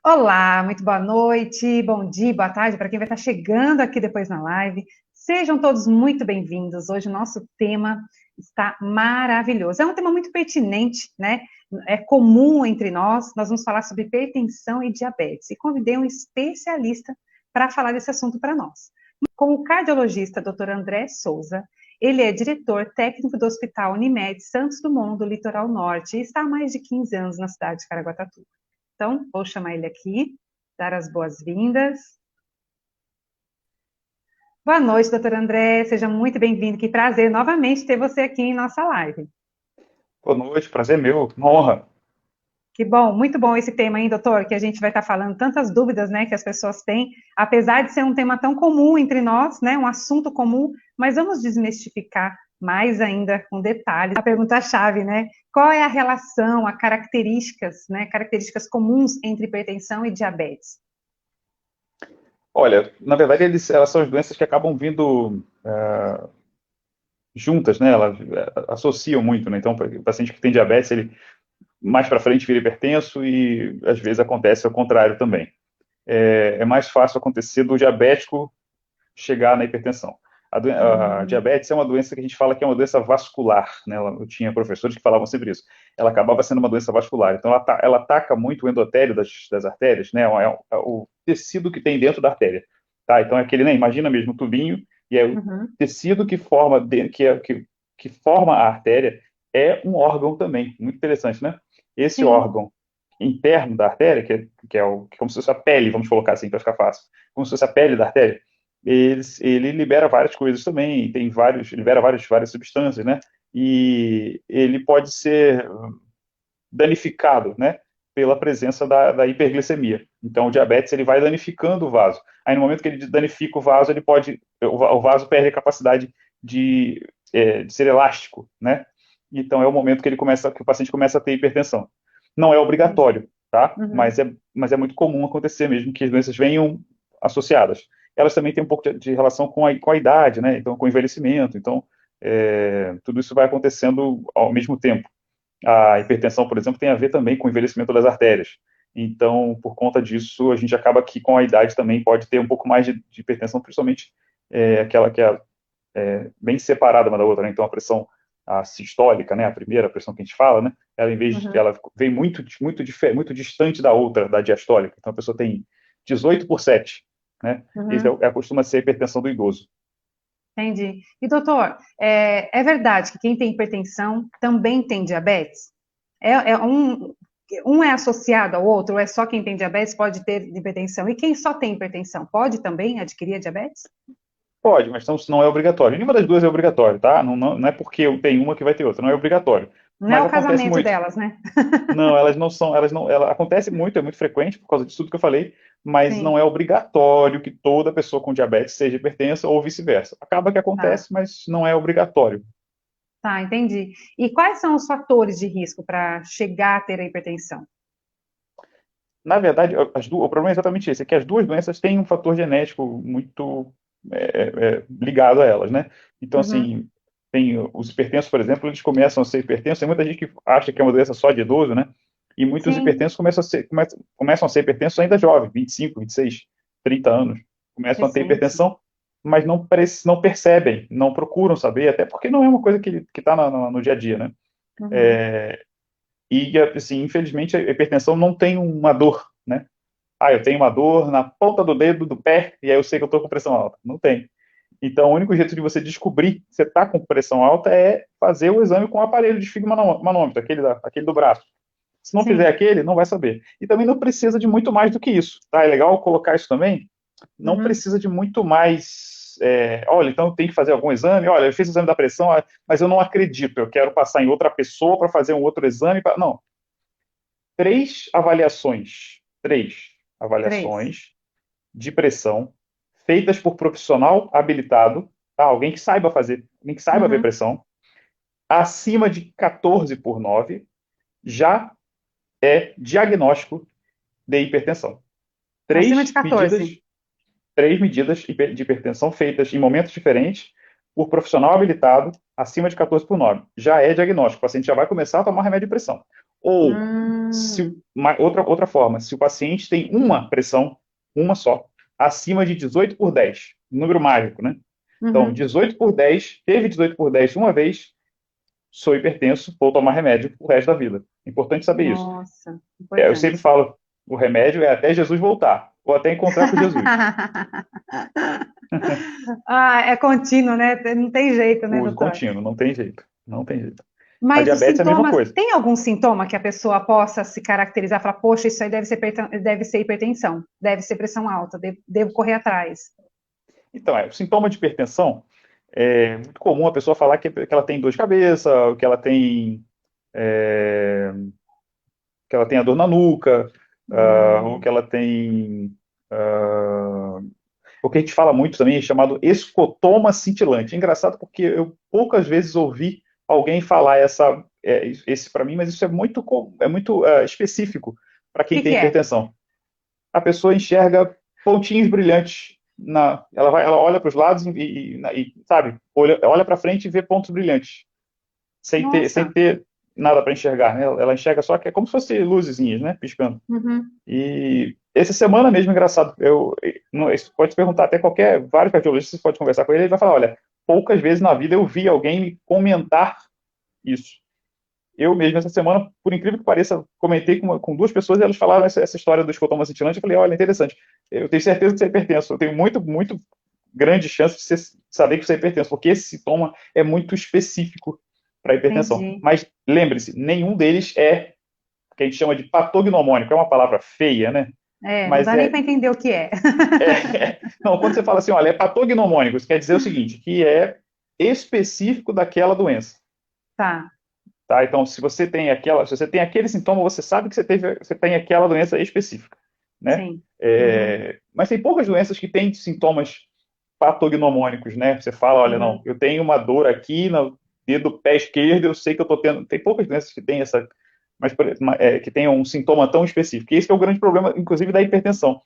Olá, muito boa noite, bom dia, boa tarde para quem vai estar chegando aqui depois na live. Sejam todos muito bem-vindos. Hoje o nosso tema está maravilhoso. É um tema muito pertinente, né? É comum entre nós. Nós vamos falar sobre hipertensão e diabetes. E convidei um especialista para falar desse assunto para nós. Com o cardiologista Dr. André Souza, ele é diretor técnico do Hospital Unimed Santos Dumont do Litoral Norte e está há mais de 15 anos na cidade de Caraguatatuba. Então, vou chamar ele aqui, dar as boas-vindas. Boa noite, doutor André, seja muito bem-vindo. Que prazer novamente ter você aqui em nossa live. Boa noite, prazer meu, uma honra. Que bom, muito bom esse tema, hein, doutor? Que a gente vai estar falando tantas dúvidas, né, que as pessoas têm, apesar de ser um tema tão comum entre nós, né, um assunto comum, mas vamos desmistificar mais ainda com detalhes. A pergunta-chave, né? Qual é a relação, as características, né, características comuns entre hipertensão e diabetes? Olha, na verdade, elas são as doenças que acabam vindo juntas, né? Elas associam muito, né? Então, o paciente que tem diabetes, ele mais para frente vira hipertenso e às vezes acontece ao contrário também. É mais fácil acontecer do diabético chegar na hipertensão. A Hum, diabetes é uma doença que a gente fala que é uma doença vascular, né? Eu tinha professores que falavam sempre isso. Ela acabava sendo uma doença vascular. Então, ela ataca muito o endotélio das artérias, né? O tecido que tem dentro da artéria. Tá? Então, é aquele, né? Imagina mesmo o tubinho, e é o uhum, tecido que forma, que forma a artéria é um órgão também. Muito interessante, né? Esse sim. órgão interno da artéria, que é como se fosse a pele, vamos colocar assim para ficar fácil, como se fosse a pele da artéria, ele libera várias coisas também, libera várias substâncias, né? E ele pode ser danificado, né? Pela presença da hiperglicemia. Então, o diabetes ele vai danificando o vaso. Aí, no momento que ele danifica o vaso, o vaso perde a capacidade de ser elástico, né? Então, é o momento que o paciente começa a ter hipertensão. Não é Entendi. obrigatório, tá? Uhum. Mas é muito comum acontecer mesmo que as doenças venham associadas. Elas também têm um pouco de relação com a idade, né? Então, com o envelhecimento. Então, tudo isso vai acontecendo ao mesmo tempo. A hipertensão, por exemplo, tem a ver também com o envelhecimento das artérias. Então, por conta disso, a gente acaba que com a idade também pode ter um pouco mais de hipertensão, principalmente aquela que é bem separada uma da outra, né? Então, a sistólica, né, a primeira pressão que a gente fala, né, Uhum. ela vem muito distante da outra, da diastólica. Então, a pessoa tem 18/7, né? Esse Uhum. costuma ser a hipertensão do idoso. Entendi. E doutor, é verdade que quem tem hipertensão também tem diabetes? Um é associado ao outro, ou é só quem tem diabetes pode ter hipertensão? E quem só tem hipertensão pode também adquirir a diabetes? Pode, mas então, não é obrigatório. Nenhuma das duas é obrigatório, tá? Não é porque eu tenho uma que vai ter outra, não é obrigatório. Não é Mas o acontece casamento muito. delas, né? Não, elas não são, elas não, ela acontece muito, é muito frequente por causa disso tudo que eu falei, mas não Sim, é obrigatório que toda pessoa com diabetes seja hipertensa ou vice-versa. Acaba que tá. acontece, mas não é obrigatório. Tá, entendi. E quais são os fatores de risco para chegar a ter a hipertensão? Na verdade, o problema é exatamente esse, é que as duas doenças têm um fator genético muito ligado a elas, né? Então, Uhum. assim, tem os hipertensos, por exemplo, eles começam a ser hipertensos, tem muita gente que acha que é uma doença só de idoso, né? E muitos Sim, hipertensos começam a ser hipertensos ainda jovens, 25, 26, 30 anos. Começam a ter recente. hipertensão, mas não percebem, não procuram saber, até porque não é uma coisa que está no dia a dia, né? Uhum. E, assim, infelizmente, a hipertensão não tem uma dor, né? Ah, eu tenho uma dor na ponta do dedo do pé e aí eu sei que eu estou com pressão alta. Não tem. Então, o único jeito de você descobrir que você está com pressão alta é fazer o exame com o aparelho de esfigmomanômetro, aquele do braço. Se não fizer Sim. aquele, não vai saber. E também não precisa de muito mais do que isso, tá? É legal colocar isso também. Não Uhum. precisa de muito mais. Olha, então tem que fazer algum exame. Olha, eu fiz o exame da pressão, mas eu não acredito. Eu quero passar em outra pessoa para fazer um outro exame. Não, três Três. avaliações de pressão feitas por profissional habilitado, tá? Alguém que saiba fazer, alguém que saiba ver Uhum. pressão, acima de 14/9 já é diagnóstico de hipertensão. Acima de Três 14. medidas, três medidas de hipertensão feitas em momentos diferentes por profissional habilitado acima de 14/9. Já é diagnóstico. O paciente já vai começar a tomar remédio de pressão. Ou, Hum, outra forma, se o paciente tem uma pressão, uma só, acima de 18 por 10, número mágico, né? Então, uhum. 18 por 10, teve 18 por 10 uma vez, sou hipertenso, vou tomar remédio o resto da vida. Importante saber isso. Nossa, Eu sempre importante. falo, o remédio é até Jesus voltar, ou até encontrar com Jesus. Ah, é contínuo, né? Não tem jeito, né, O uso doutor? contínuo, não tem jeito. Não tem jeito. A Mas os diabetes é a mesma sintomas, coisa. tem algum sintoma que a pessoa possa se caracterizar, falar, poxa, isso aí deve ser hipertensão, deve ser pressão alta, devo correr atrás. Então, o sintoma de hipertensão é muito comum a pessoa falar que ela tem dor de cabeça, é, que ela tem a dor na nuca, ou que Hum, ela tem. ah, o que a gente fala muito também é chamado escotoma cintilante. É engraçado porque eu poucas vezes ouvi alguém falar esse para mim, mas isso é muito específico para o quem que tem que é? hipertensão. A pessoa enxerga pontinhos brilhantes ela olha para os lados sabe, olha para frente e vê pontos brilhantes, sem Nossa, ter nada para enxergar, né? Ela enxerga só que é como se fosse luzezinhas, né, piscando. uhum, E essa semana mesmo, engraçado, isso pode perguntar até vários cardiologistas, você pode conversar com ele vai falar, olha, poucas vezes na vida eu vi alguém me comentar isso. Eu mesmo, essa semana, por incrível que pareça, comentei com duas pessoas e elas falaram essa história do escotoma cintilante. Eu falei, olha, interessante. Eu tenho certeza que você é hipertenso. Eu tenho muito, muito grande chance de você saber que você é hipertenso, porque esse sintoma é muito específico para hipertensão. entendi. Mas lembre-se, nenhum deles é o que a gente chama de patognomônico. É uma palavra feia, né? É, não Mas dá nem para entender o que é. não, quando você fala assim, olha, é patognomônico, isso quer dizer o seguinte, que é específico daquela doença. Tá, Tá? Então, se você tem aquele sintoma, você sabe que você tem aquela doença específica, né? sim. Uhum, Mas tem poucas doenças que têm sintomas patognomônicos, né? Você fala, olha, não, uhum, eu tenho uma dor aqui no dedo do pé esquerdo, eu sei que eu estou tendo. Tem poucas doenças que têm que tenham um sintoma tão específico. E esse que é o grande problema, inclusive, da hipertensão.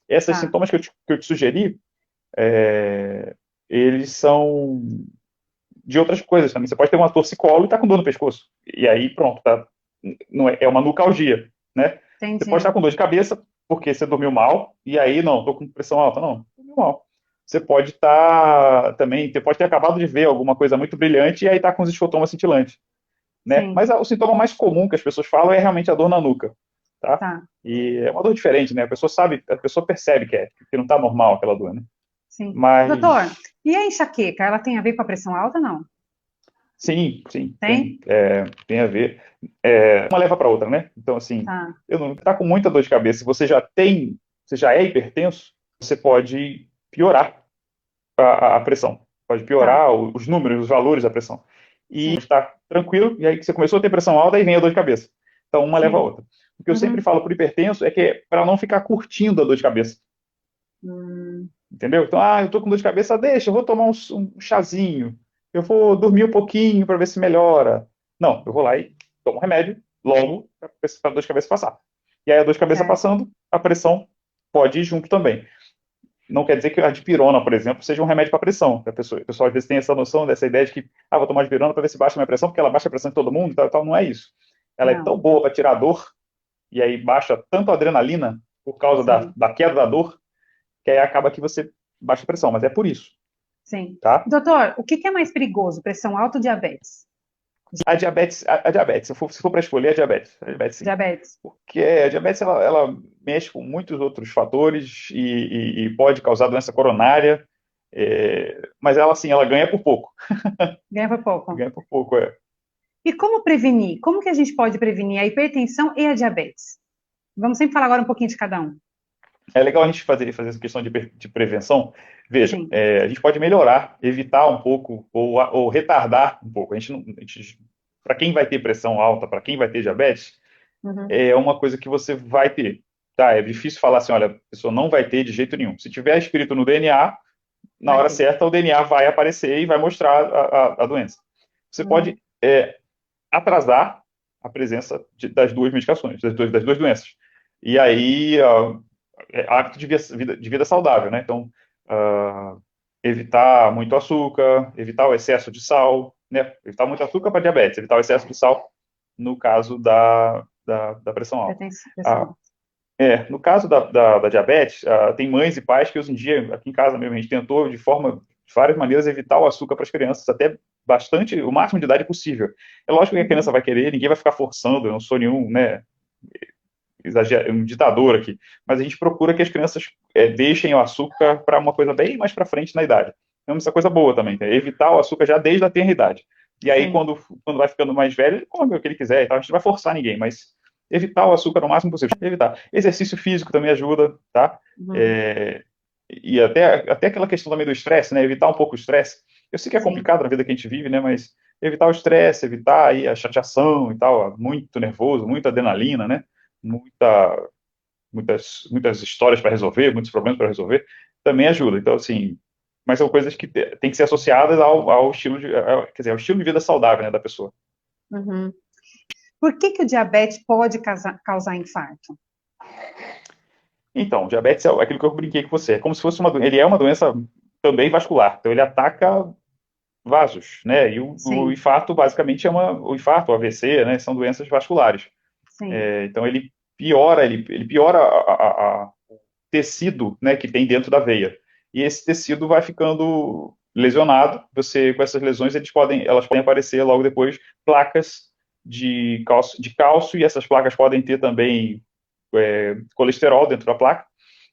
Esses tá, sintomas que eu te sugeri, é, eles são de outras coisas também. Você pode ter uma torcicolo e estar com dor no pescoço. E aí, pronto, tá, não é uma nucalgia, né? Você pode estar entendi. com dor de cabeça porque você dormiu mal, e aí, não, estou com pressão alta. Não, dormiu mal. Você pode estar também, você pode ter acabado de ver alguma coisa muito brilhante e aí está com os escotomas cintilantes, né? Sim, Mas o sintoma mais comum que as pessoas falam é realmente a dor na nuca, tá? tá, E é uma dor diferente, né? A pessoa percebe que não está normal aquela dor, né? sim. Doutor, Mas e a enxaqueca, ela tem a ver com a pressão alta, não? sim, sim, Tem? tem a ver. Uma leva para outra, né? Então, assim, Tá, eu não tá com muita dor de cabeça, se você já é hipertenso, você pode piorar a pressão, pode tá, piorar os números, os valores da pressão. E sim, está tranquilo, e aí você começou a ter pressão alta, aí vem a dor de cabeça. Então, uma leva a sim. outra. O que eu sempre Uhum. falo para o hipertenso é que é para não ficar curtindo a dor de cabeça. Hum, Entendeu? Então, eu tô com dor de cabeça, deixa, eu vou tomar um chazinho, eu vou dormir um pouquinho para ver se melhora. Não, eu vou lá e tomo um remédio logo para a dor de cabeça passar. E aí a dor de cabeça certo. passando, a pressão pode ir junto também. Não quer dizer que a dipirona, por exemplo, seja um remédio para pressão. O pessoal às vezes tem essa noção, dessa ideia de que vou tomar dipirona para ver se baixa a minha pressão, porque ela baixa a pressão de todo mundo e tal, tal. Não é isso. Ela é tão Não, boa para tirar a dor, e aí baixa tanto a adrenalina por causa sim, da queda da dor, que aí acaba que você baixa a pressão. Mas é por isso, sim. tá? Doutor, o que que é mais perigoso, pressão alta ou diabetes? A diabetes, se for para escolher, a diabetes sim. Diabetes. Porque a diabetes ela mexe com muitos outros fatores e pode causar doença coronária, mas ela assim, ela ganha por pouco. Ganha por pouco. Ganha por pouco, é. E como prevenir? Como que a gente pode prevenir a hipertensão e a diabetes? Vamos sempre falar agora um pouquinho de cada um. É legal a gente fazer essa questão de prevenção. Veja, Sim. a gente pode melhorar, evitar um pouco ou retardar um pouco. Para quem vai ter pressão alta, para quem vai ter diabetes, Uhum. é uma coisa que você vai ter. Tá, é difícil falar assim, olha, a pessoa não vai ter de jeito nenhum. Se tiver escrito no DNA, na Vai hora ter. certa o DNA vai aparecer e vai mostrar a doença. Você pode Uhum. atrasar a presença das duas medicações, das duas doenças. E aí, hábito de vida saudável, né? Então, uh, evitar muito açúcar, evitar o excesso de sal, né? Evitar muito açúcar para diabetes, evitar o excesso de sal no caso da pressão alta. Ah, Pressão. no caso da diabetes, tem mães e pais que hoje em dia, aqui em casa mesmo, a gente tentou de várias maneiras evitar o açúcar para as crianças, até bastante, o máximo de idade possível. É lógico que a criança vai querer, ninguém vai ficar forçando, eu não sou nenhum, né, um ditador aqui, mas a gente procura que as crianças deixem o açúcar para uma coisa bem mais para frente na idade. Então, isso é coisa boa também, é evitar o açúcar já desde a tenra idade. E aí, Sim. quando vai ficando mais velho, ele come o que ele quiser, então a gente não vai forçar ninguém, mas evitar o açúcar o máximo possível. Evitar. Exercício físico também ajuda, tá? Uhum. E até aquela questão também do estresse, né? Evitar um pouco o estresse. Eu sei que é Sim. complicado na vida que a gente vive, né? Mas evitar o estresse, evitar aí a chateação e tal, muito nervoso, muita adrenalina, né? Muitas histórias para resolver, muitos problemas para resolver, também ajuda. Então, assim, mas são coisas que têm que ser associadas ao estilo quer dizer, ao estilo de vida saudável, né, da pessoa. Uhum. Por que o diabetes pode causar infarto? Então, diabetes é aquilo que eu brinquei com você. É como se fosse ele é uma doença também vascular. Então, ele ataca vasos, né? E o Sim, infarto, basicamente, o infarto, o AVC, né? São doenças vasculares. sim. Então, ele piora o tecido, né, que tem dentro da veia. E esse tecido vai ficando lesionado. Você, com essas lesões, elas podem aparecer logo depois placas de cálcio, e essas placas podem ter também colesterol dentro da placa.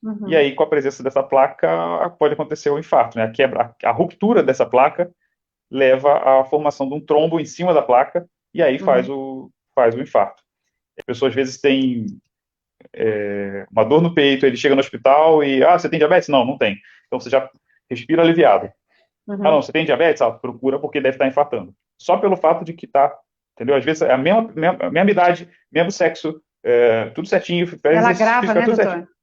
E Uhum. aí, com a presença dessa placa, pode acontecer o infarto, né? A ruptura dessa placa leva à formação de um trombo em cima da placa, e aí faz Uhum. o infarto. A pessoa às vezes tem uma dor no peito, ele chega no hospital e, você tem diabetes? Não, não tem. Então você já respira aliviado. Ah, não, Uhum. você tem diabetes? Procura porque deve estar infartando. Só pelo fato de que está, entendeu? Às vezes é a mesma idade, mesmo sexo, tudo certinho, Ela exercício agrava, físico, é né, tudo certinho. doutor?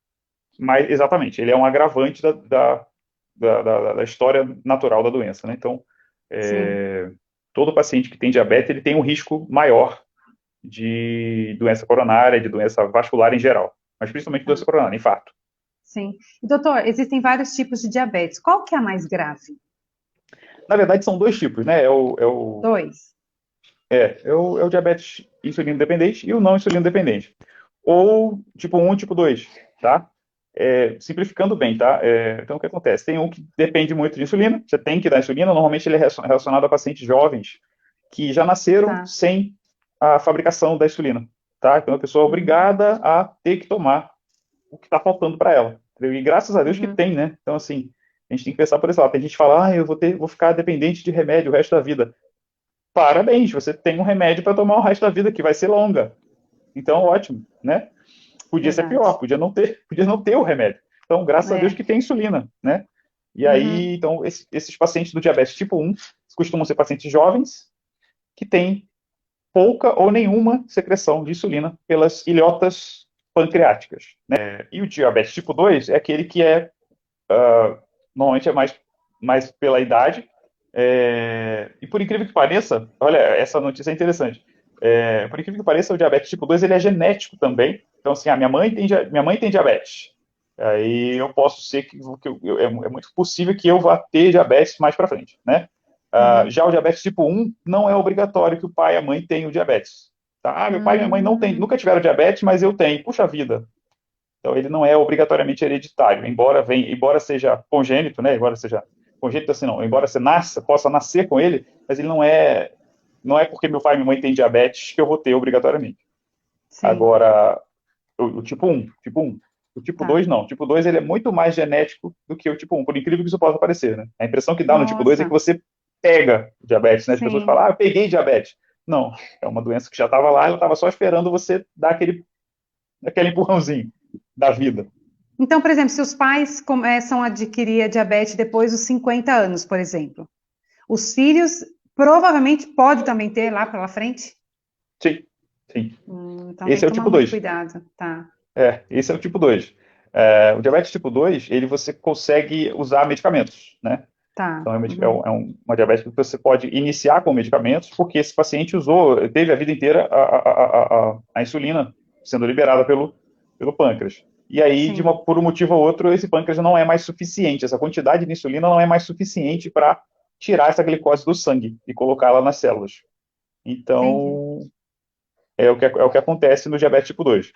Mas, exatamente, ele é um agravante da história natural da doença, né? Então, Sim. todo paciente que tem diabetes, ele tem um risco maior de doença coronária, de doença vascular em geral, mas principalmente Tá. doença coronária, infarto. Sim. E, doutor, existem vários tipos de diabetes. Qual que é a mais grave? Na verdade, são dois tipos, né? Dois. É o diabetes insulino dependente e o não insulino dependente. Ou tipo 1 e tipo 2, tá? Simplificando bem, tá? Então, o que acontece? Tem um que depende muito de insulina, você tem que dar insulina, normalmente ele é relacionado a pacientes jovens que já nasceram Tá. sem a fabricação da insulina, tá? Então, a pessoa é Uhum. obrigada a ter que tomar o que está faltando para ela. Entendeu? E graças a Deus que Uhum. tem, né? Então, assim, a gente tem que pensar por esse lado. Tem gente que fala, eu vou ficar dependente de remédio o resto da vida. Parabéns, você tem um remédio para tomar o resto da vida, que vai ser longa. Então, ótimo, né? Podia ser pior, Verdade. podia não ter o remédio. Então, graças a Deus É. que tem insulina, né? E Uhum. aí, então, esses pacientes do diabetes tipo 1 costumam ser pacientes jovens que têm pouca ou nenhuma secreção de insulina pelas ilhotas pancreáticas, né? E o diabetes tipo 2 é aquele que normalmente é mais pela idade. E por incrível que pareça, olha, essa notícia é interessante. Por incrível que pareça, o diabetes tipo 2 ele é genético também. Então, assim, minha mãe tem diabetes. Aí eu posso ser é muito possível que eu vá ter diabetes mais para frente, né? Uhum. Já o diabetes tipo 1 não é obrigatório que o pai e a mãe tenham diabetes. Tá? Meu pai e minha mãe não Hum. nunca tiveram diabetes, mas eu tenho. Puxa vida, então, ele não é obrigatoriamente hereditário, embora seja congênito, né? Embora seja congênito assim, não. Embora você possa nascer com ele, mas ele não é porque meu pai e minha mãe têm diabetes que eu vou ter obrigatoriamente. Sim. Agora, o tipo 1. O tipo Tá. 2 não. O tipo 2 ele é muito mais genético do que o tipo 1, por incrível que isso possa parecer, né? A impressão que dá no tipo 2 é que Nossa. você pega diabetes, né? As pessoas Sim. falam, eu peguei diabetes. Não, é uma doença que já estava lá, ela estava só esperando você dar aquele empurrãozinho da vida. Então, por exemplo, se os pais começam a adquirir a diabetes depois dos 50 anos, por exemplo, os filhos provavelmente podem também ter lá pela frente? Sim, sim. Então tem Esse que é o tomar tipo muito 2. cuidado, tá? Esse é o tipo 2. O diabetes tipo 2, ele você consegue usar medicamentos, né? Tá. Então, Uhum. uma diabetes que você pode iniciar com medicamentos, porque esse paciente teve a vida inteira a insulina sendo liberada pelo pâncreas. E aí, Sim, por um motivo ou outro, esse pâncreas não é mais suficiente, essa quantidade de insulina não é mais suficiente para tirar essa glicose do sangue e colocá-la nas células. entendi. Então, é o que acontece no diabetes tipo 2.